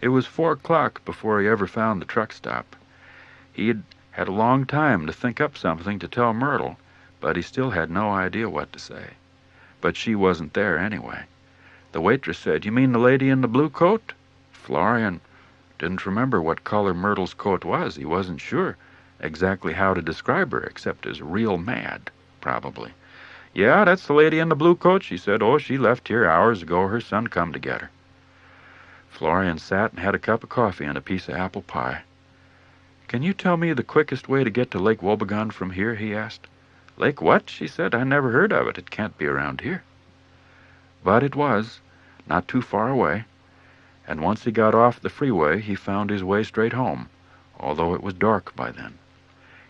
It was 4 o'clock before he ever found the truck stop. He'd had a long time to think up something to tell Myrtle, but he still had no idea what to say. But she wasn't there anyway. The waitress said, "You mean the lady in the blue coat?" Florian didn't remember what color Myrtle's coat was. He wasn't sure exactly how to describe her, except as real mad, probably. "Yeah, that's the lady in the blue coat," she said. "Oh, she left here hours ago. Her son come to get her." Florian sat and had a cup of coffee and a piece of apple pie. "Can you tell me the quickest way to get to Lake Wobegon from here?" he asked. "Lake what?" she said. "I never heard of it. It can't be around here." But it was, not too far away, and once he got off the freeway, he found his way straight home, although it was dark by then.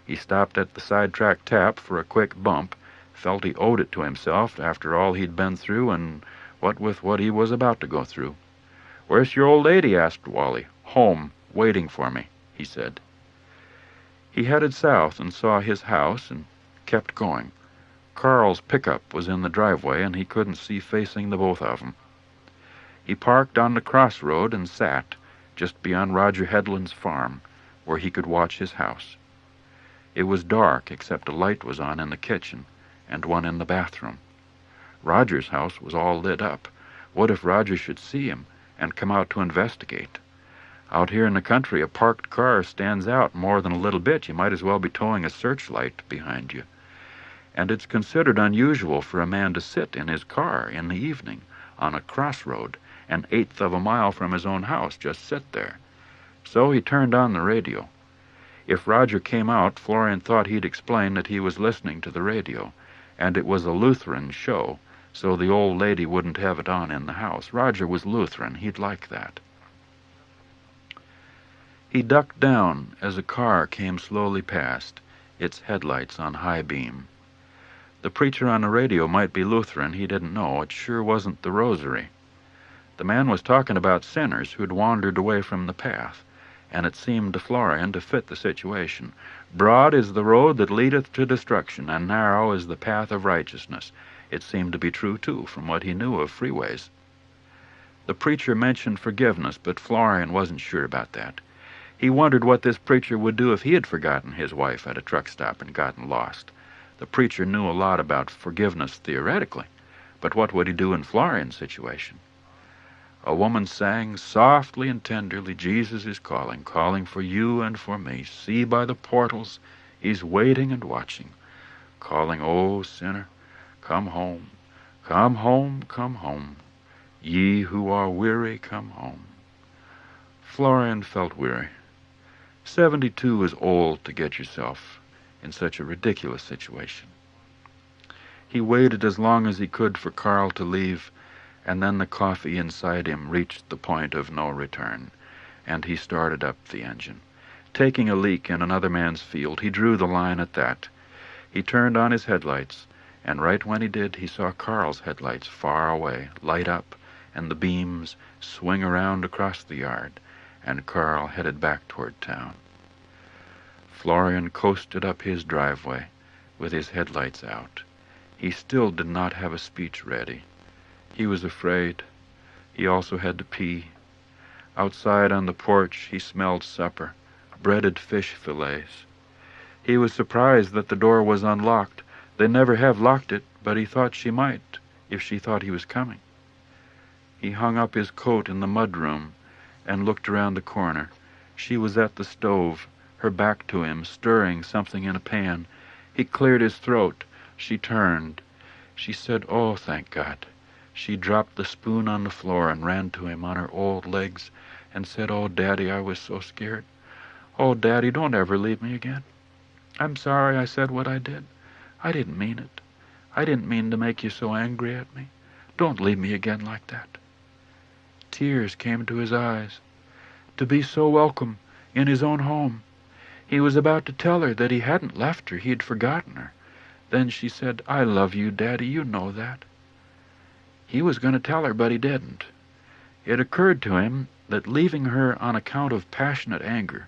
He stopped at the sidetrack tap for a quick bump, felt he owed it to himself after all he'd been through, and what with what he was about to go through. "Where's your old lady?" asked Wally. "Home, waiting for me," he said. He headed south and saw his house and kept going. Carl's pickup was in the driveway, and he couldn't see facing the both of them. He parked on the crossroad and sat just beyond Roger Headland's farm, where he could watch his house. It was dark, except a light was on in the kitchen and one in the bathroom. Roger's house was all lit up. What if Roger should see him and come out to investigate? Out here in the country, a parked car stands out more than a little bit. You might as well be towing a searchlight behind you. And it's considered unusual for a man to sit in his car in the evening on a crossroad, an eighth of a mile from his own house, just sit there. So he turned on the radio. If Roger came out, Florian thought he'd explain that he was listening to the radio, and it was a Lutheran show, so the old lady wouldn't have it on in the house. Roger was Lutheran. He'd like that. He ducked down as a car came slowly past, its headlights on high beam. The preacher on the radio might be Lutheran. He didn't know. It sure wasn't the rosary. The man was talking about sinners who'd wandered away from the path, and it seemed to Florian to fit the situation. Broad is the road that leadeth to destruction, and narrow is the path of righteousness. It seemed to be true, too, from what he knew of freeways. The preacher mentioned forgiveness, but Florian wasn't sure about that. He wondered what this preacher would do if he had forgotten his wife at a truck stop and gotten lost. The preacher knew a lot about forgiveness theoretically, but what would he do in Florian's situation? A woman sang softly and tenderly, "Jesus is calling, calling for you and for me. See by the portals, he's waiting and watching, calling, oh sinner, come home, come home, come home. Ye who are weary, come home." Florian felt weary. 72 is old to get yourself in such a ridiculous situation. He waited as long as he could for Carl to leave, and then the coffee inside him reached the point of no return, and he started up the engine. Taking a leak in another man's field, he drew the line at that. He turned on his headlights, and right when he did, he saw Carl's headlights far away light up, and the beams swing around across the yard, and Carl headed back toward town. Florian coasted up his driveway with his headlights out. He still did not have a speech ready. He was afraid. He also had to pee. Outside on the porch, he smelled supper, breaded fish fillets. He was surprised that the door was unlocked. They never have locked it, but he thought she might, if she thought he was coming. He hung up his coat in the mudroom and looked around the corner. She was at the stove, her back to him, stirring something in a pan. He cleared his throat. She turned. She said, "Oh, thank God." She dropped the spoon on the floor and ran to him on her old legs and said, "Oh, Daddy, I was so scared. Oh, Daddy, don't ever leave me again. I'm sorry I said what I did. I didn't mean it. I didn't mean to make you so angry at me. Don't leave me again like that." Tears came to his eyes. To be so welcome in his own home. He was about to tell her that he hadn't left her, he'd forgotten her. Then she said, "I love you, Daddy, you know that." He was going to tell her, but he didn't. It occurred to him that leaving her on account of passionate anger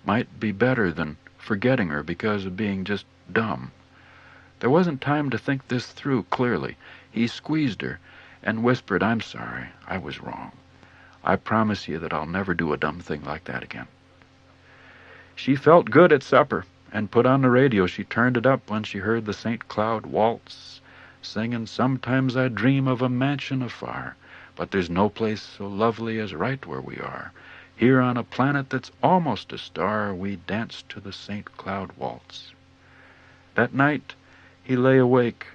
might be better than forgetting her because of being just dumb. There wasn't time to think this through clearly. He squeezed her and whispered, "I'm sorry, I was wrong. I promise you that I'll never do a dumb thing like that again." She felt good at supper, and put on the radio. She turned it up when she heard the St. Cloud waltz, singing, "Sometimes I dream of a mansion afar, but there's no place so lovely as right where we are. Here on a planet that's almost a star, we dance to the St. Cloud waltz." That night he lay awake,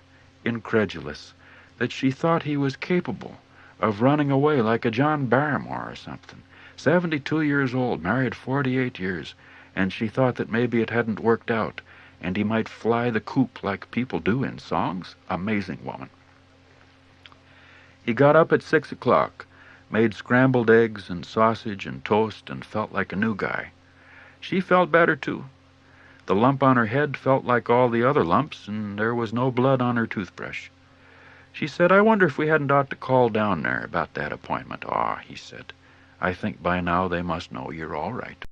incredulous, that she thought he was capable of running away like a John Barrymore or something. 72 years old, married 48 years, and she thought that maybe it hadn't worked out, and he might fly the coop like people do in songs. Amazing woman. He got up at 6 o'clock, made scrambled eggs and sausage and toast, and felt like a new guy. She felt better, too. The lump on her head felt like all the other lumps, and there was no blood on her toothbrush. She said, "I wonder if we hadn't ought to call down there about that appointment." "Ah," he said, "I think by now they must know you're all right."